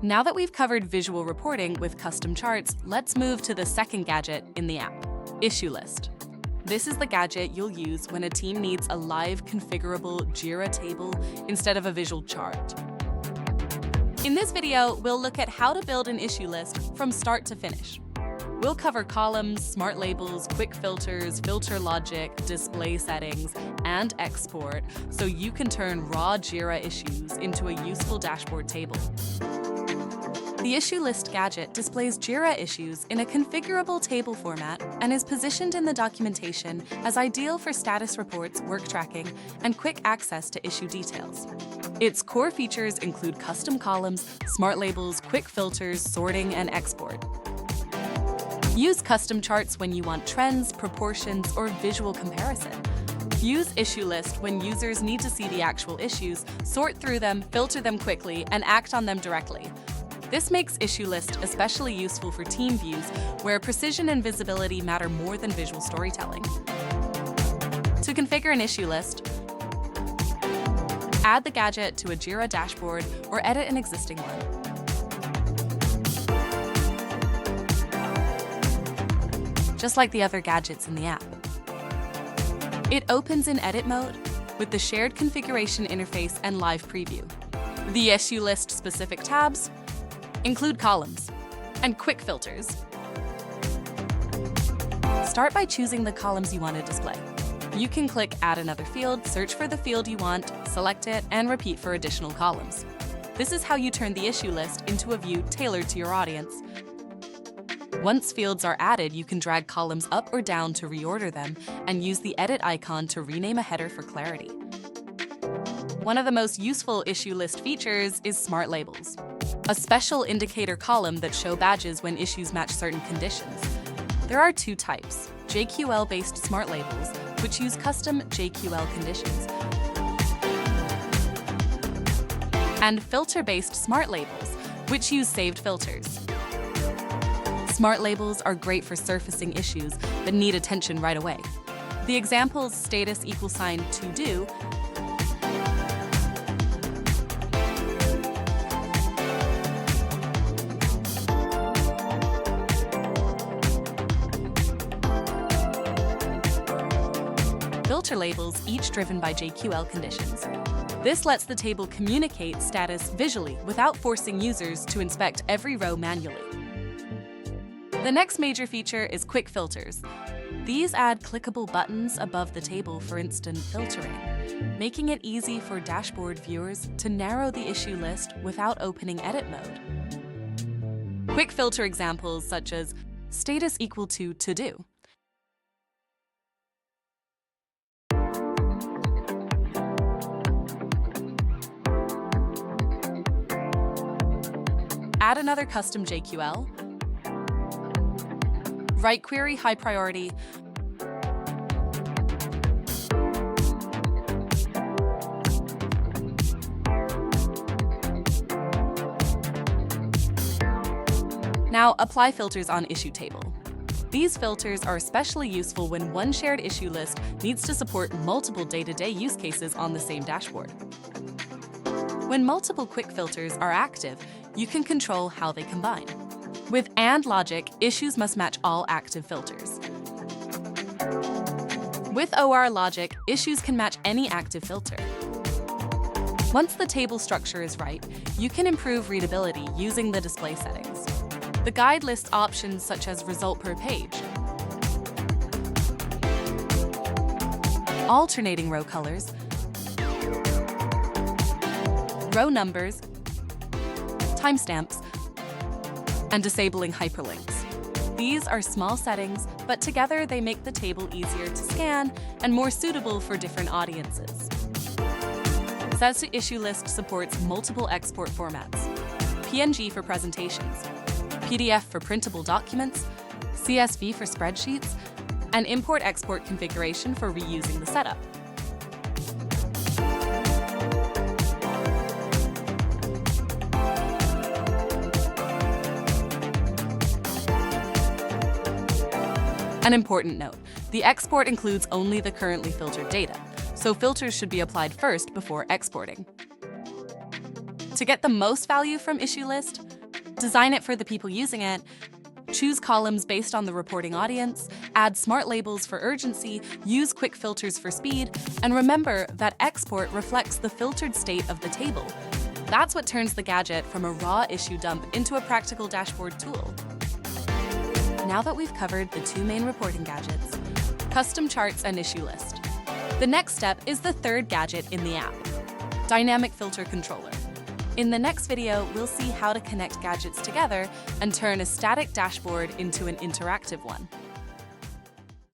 Now that we've covered visual reporting with custom charts, let's move to the second gadget in the app, Issue List. This is the gadget you'll use when a team needs a live configurable Jira table instead of a visual chart. In this video, we'll look at how to build an issue list from start to finish. We'll cover columns, smart labels, quick filters, filter logic, display settings, and export, so you can turn raw Jira issues into a useful dashboard table. The Issue List gadget displays Jira issues in a configurable table format and is positioned in the documentation as ideal for status reports, work tracking, and quick access to issue details. Its core features include custom columns, smart labels, quick filters, sorting, and export. Use custom charts when you want trends, proportions, or visual comparison. Use Issue List when users need to see the actual issues, sort through them, filter them quickly, and act on them directly. This makes Issue List especially useful for team views, where precision and visibility matter more than visual storytelling. To configure an issue list, add the gadget to a Jira dashboard or edit an existing one. Just like the other gadgets in the app. It opens in edit mode with the shared configuration interface and live preview. The Issue List specific tabs include columns and quick filters. Start by choosing the columns you want to display. You can click Add another field, search for the field you want, select it, and repeat for additional columns. This is how you turn the issue list into a view tailored to your audience. Once fields are added, you can drag columns up or down to reorder them and use the edit icon to rename a header for clarity. One of the most useful issue list features is smart labels, a special indicator column that show badges when issues match certain conditions. There are two types: JQL-based smart labels, which use custom JQL conditions, and filter-based smart labels, which use saved filters. Smart labels are great for surfacing issues that need attention right away. The examples status = to do, filter labels, each driven by JQL conditions. This lets the table communicate status visually without forcing users to inspect every row manually. The next major feature is quick filters. These add clickable buttons above the table for instant filtering, making it easy for dashboard viewers to narrow the issue list without opening edit mode. Quick filter examples such as status = to do. Add another custom JQL. Write query high priority. Now apply filters on issue table. These filters are especially useful when one shared issue list needs to support multiple day-to-day use cases on the same dashboard. When multiple quick filters are active, you can control how they combine. With AND logic, issues must match all active filters. With OR logic, issues can match any active filter. Once the table structure is right, you can improve readability using the display settings. The guide lists options such as result per page, alternating row colors, row numbers, timestamps, and disabling hyperlinks. These are small settings, but together they make the table easier to scan and more suitable for different audiences. Says to Issue List supports multiple export formats: PNG for presentations, PDF for printable documents, CSV for spreadsheets, and import-export configuration for reusing the setup. An important note, the export includes only the currently filtered data, so filters should be applied first before exporting. To get the most value from Issue List, design it for the people using it, choose columns based on the reporting audience, add smart labels for urgency, use quick filters for speed, and remember that export reflects the filtered state of the table. That's what turns the gadget from a raw issue dump into a practical dashboard tool. Now that we've covered the two main reporting gadgets, custom charts and Issue List, the next step is the third gadget in the app, Dynamic Filter Controller. In the next video, we'll see how to connect gadgets together and turn a static dashboard into an interactive one.